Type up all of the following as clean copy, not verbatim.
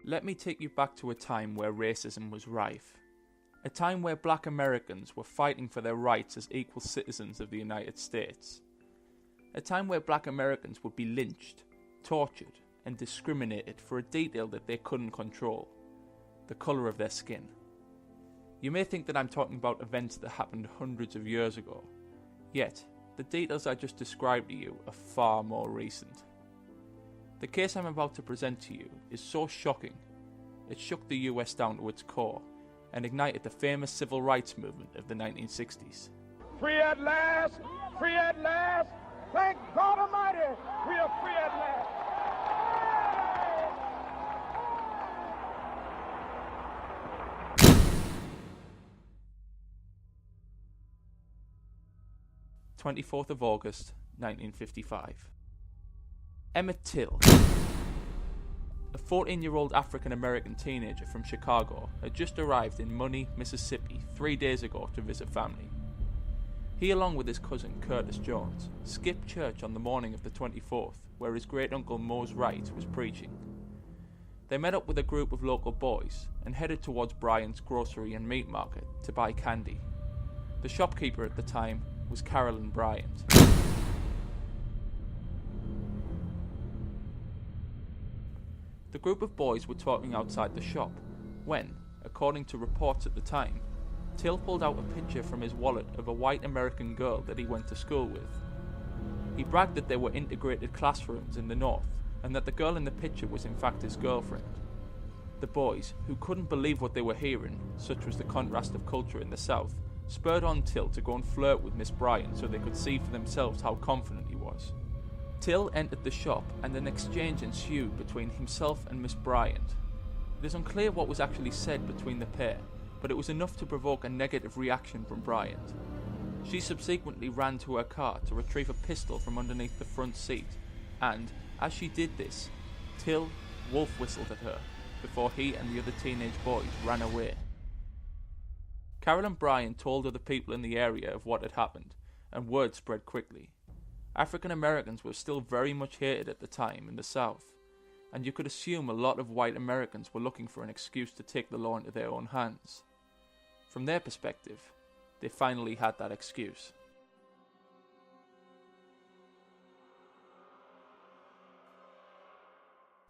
Let me take you back to a time where racism was rife. A time where black Americans were fighting for their rights as equal citizens of the United States. A time where black Americans would be lynched, tortured, and discriminated for a detail that they couldn't control: the colour of their skin. You may think that I'm talking about events that happened hundreds of years ago, yet the details I just described to you are far more recent. The case I'm about to present to you is so shocking, it shook the US down to its core and ignited the famous civil rights movement of the 1960s. Free at last! Free at last! Thank God Almighty! We are free at last! 24th of August, 1955. Emmett Till, a 14-year-old African-American teenager from Chicago, had just arrived in Money, Mississippi 3 days ago to visit family. He, along with his cousin Curtis Jones, skipped church on the morning of the 24th, where his great-uncle Mose Wright was preaching. They met up with a group of local boys and headed towards Bryant's grocery and meat market to buy candy. The shopkeeper at the time was Carolyn Bryant. The group of boys were talking outside the shop when, according to reports at the time, Till pulled out a picture from his wallet of a white American girl that he went to school with. He bragged that there were integrated classrooms in the north and that the girl in the picture was in fact his girlfriend. The boys, who couldn't believe what they were hearing, such was the contrast of culture in the south, spurred on Till to go and flirt with Miss Bryant so they could see for themselves how confident he was. Till entered the shop and an exchange ensued between himself and Miss Bryant. It is unclear what was actually said between the pair, but it was enough to provoke a negative reaction from Bryant. She subsequently ran to her car to retrieve a pistol from underneath the front seat, and, as she did this, Till wolf whistled at her before he and the other teenage boys ran away. Carolyn Bryant told other people in the area of what had happened, and word spread quickly. African Americans were still very much hated at the time in the South, and you could assume a lot of white Americans were looking for an excuse to take the law into their own hands. From their perspective, they finally had that excuse.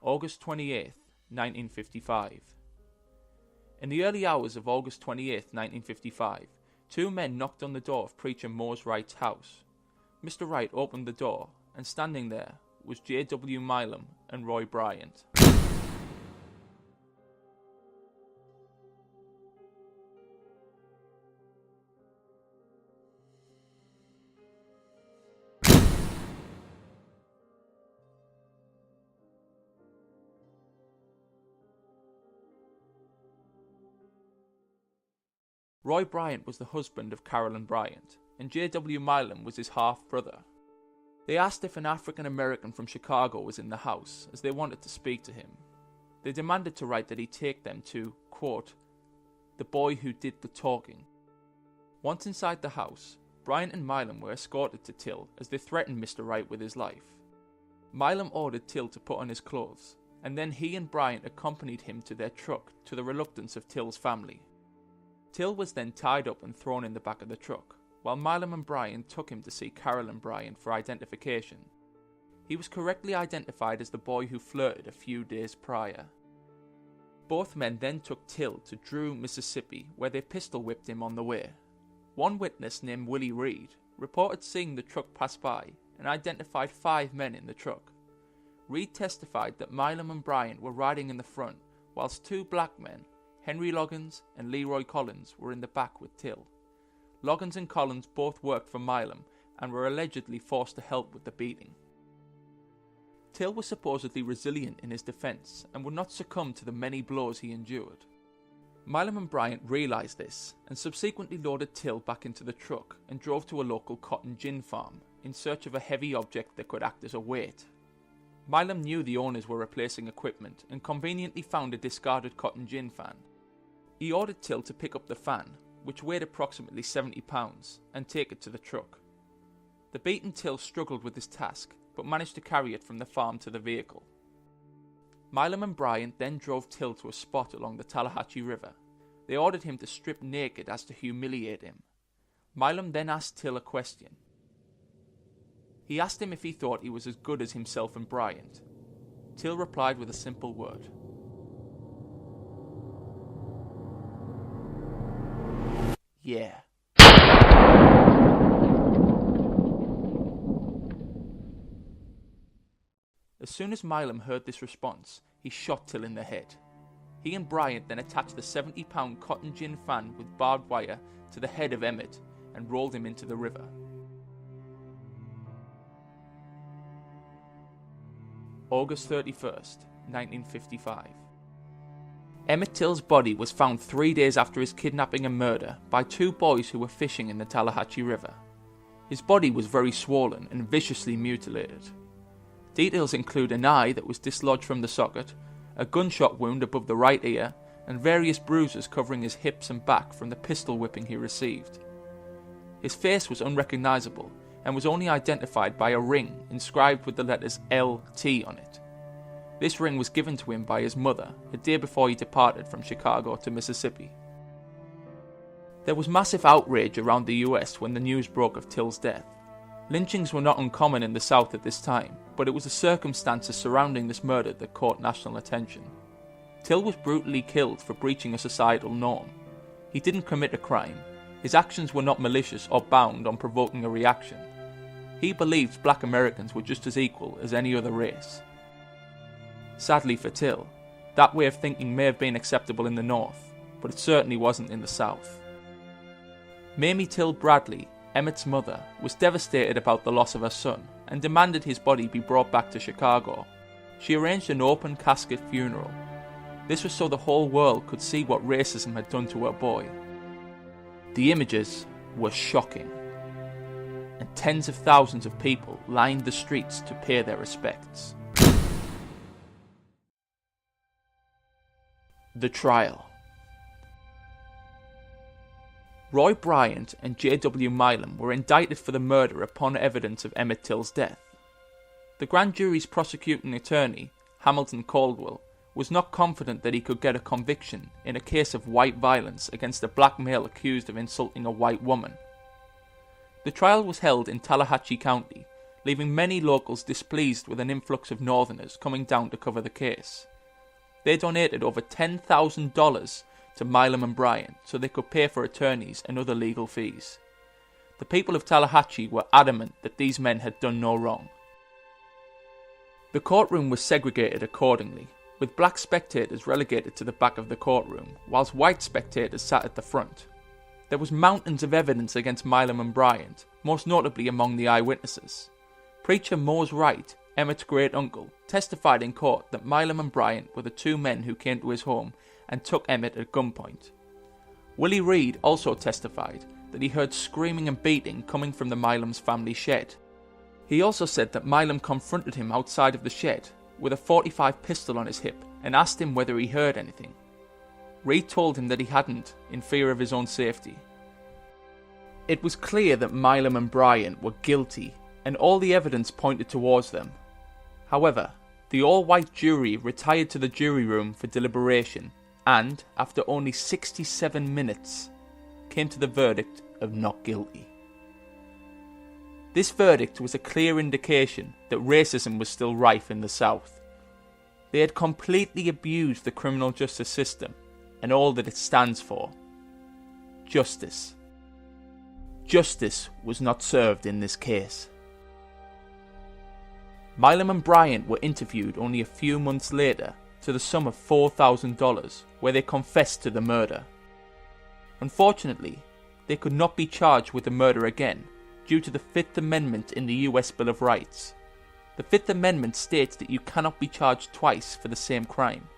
August 28th, 1955. In the early hours of August 28th, 1955, two men knocked on the door of Preacher Mose Wright's house. Mr. Wright opened the door, and standing there was J.W. Milam and Roy Bryant. Roy Bryant was the husband of Carolyn Bryant, and J.W. Milam was his half-brother. They asked if an African American from Chicago was in the house, as they wanted to speak to him. They demanded to Wright that he take them to, quote, the boy who did the talking. Once inside the house, Bryant and Milam were escorted to Till as they threatened Mr. Wright with his life. Milam ordered Till to put on his clothes, and then he and Bryant accompanied him to their truck to the reluctance of Till's family. Till was then tied up and thrown in the back of the truck, while Milam and Bryant took him to see Carolyn Bryant for identification. He was correctly identified as the boy who flirted a few days prior. Both men then took Till to Drew, Mississippi, where they pistol whipped him on the way. One witness named Willie Reed reported seeing the truck pass by and identified 5 men in the truck. Reed testified that Milam and Bryant were riding in the front, whilst 2 black men, Henry Loggins and Leroy Collins, were in the back with Till. Loggins and Collins both worked for Milam and were allegedly forced to help with the beating. Till was supposedly resilient in his defence and would not succumb to the many blows he endured. Milam and Bryant realised this and subsequently loaded Till back into the truck and drove to a local cotton gin farm in search of a heavy object that could act as a weight. Milam knew the owners were replacing equipment and conveniently found a discarded cotton gin fan. He ordered Till to pick up the fan, which weighed approximately 70 pounds, and take it to the truck. The beaten Till struggled with his task, but managed to carry it from the farm to the vehicle. Milam and Bryant then drove Till to a spot along the Tallahatchie River. They ordered him to strip naked as to humiliate him. Milam then asked Till a question. He asked him if he thought he was as good as himself and Bryant. Till replied with a simple word. Yeah. As soon as Milam heard this response, he shot Till in the head. He and Bryant then attached the 70-pound cotton gin fan with barbed wire to the head of Emmett and rolled him into the river. August 31st, 1955. Emmett Till's body was found 3 days after his kidnapping and murder by two boys who were fishing in the Tallahatchie River. His body was very swollen and viciously mutilated. Details include an eye that was dislodged from the socket, a gunshot wound above the right ear, and various bruises covering his hips and back from the pistol whipping he received. His face was unrecognisable and was only identified by a ring inscribed with the letters LT on it. This ring was given to him by his mother a day before he departed from Chicago to Mississippi. There was massive outrage around the US when the news broke of Till's death. Lynchings were not uncommon in the South at this time, but it was the circumstances surrounding this murder that caught national attention. Till was brutally killed for breaching a societal norm. He didn't commit a crime. His actions were not malicious or bound on provoking a reaction. He believed black Americans were just as equal as any other race. Sadly for Till, that way of thinking may have been acceptable in the North, but it certainly wasn't in the South. Mamie Till Bradley, Emmett's mother, was devastated about the loss of her son and demanded his body be brought back to Chicago. She arranged an open casket funeral. This was so the whole world could see what racism had done to her boy. The images were shocking, and tens of thousands of people lined the streets to pay their respects. The trial. Roy Bryant and J.W. Milam were indicted for the murder upon evidence of Emmett Till's death. The grand jury's prosecuting attorney, Hamilton Caldwell, was not confident that he could get a conviction in a case of white violence against a black male accused of insulting a white woman. The trial was held in Tallahatchie County, leaving many locals displeased with an influx of Northerners coming down to cover the case. They donated over $10,000 to Milam and Bryant so they could pay for attorneys and other legal fees. The people of Tallahatchie were adamant that these men had done no wrong. The courtroom was segregated accordingly, with black spectators relegated to the back of the courtroom, whilst white spectators sat at the front. There was mountains of evidence against Milam and Bryant, most notably among the eyewitnesses. Preacher Mose Wright, Emmett's great-uncle, testified in court that Milam and Bryant were the two men who came to his home and took Emmett at gunpoint. Willie Reed also testified that he heard screaming and beating coming from the Milam's family shed. He also said that Milam confronted him outside of the shed with a .45 pistol on his hip and asked him whether he heard anything. Reed told him that he hadn't, in fear of his own safety. It was clear that Milam and Bryant were guilty, and all the evidence pointed towards them. However, the all-white jury retired to the jury room for deliberation and, after only 67 minutes, came to the verdict of not guilty. This verdict was a clear indication that racism was still rife in the South. They had completely abused the criminal justice system and all that it stands for. Justice. Justice was not served in this case. Milam and Bryant were interviewed only a few months later to the sum of $4,000, where they confessed to the murder. Unfortunately, they could not be charged with the murder again due to the Fifth Amendment in the US Bill of Rights. The Fifth Amendment states that you cannot be charged twice for the same crime.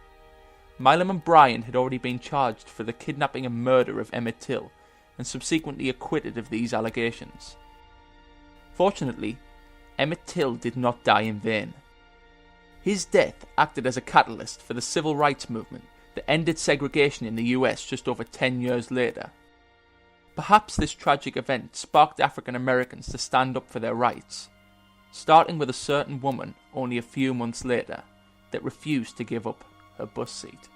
Milam and Bryant had already been charged for the kidnapping and murder of Emmett Till and subsequently acquitted of these allegations. Fortunately, Emmett Till did not die in vain. His death acted as a catalyst for the civil rights movement that ended segregation in the US just over 10 years later. Perhaps this tragic event sparked African Americans to stand up for their rights. Starting with a certain woman only a few months later, that refused to give up her bus seat.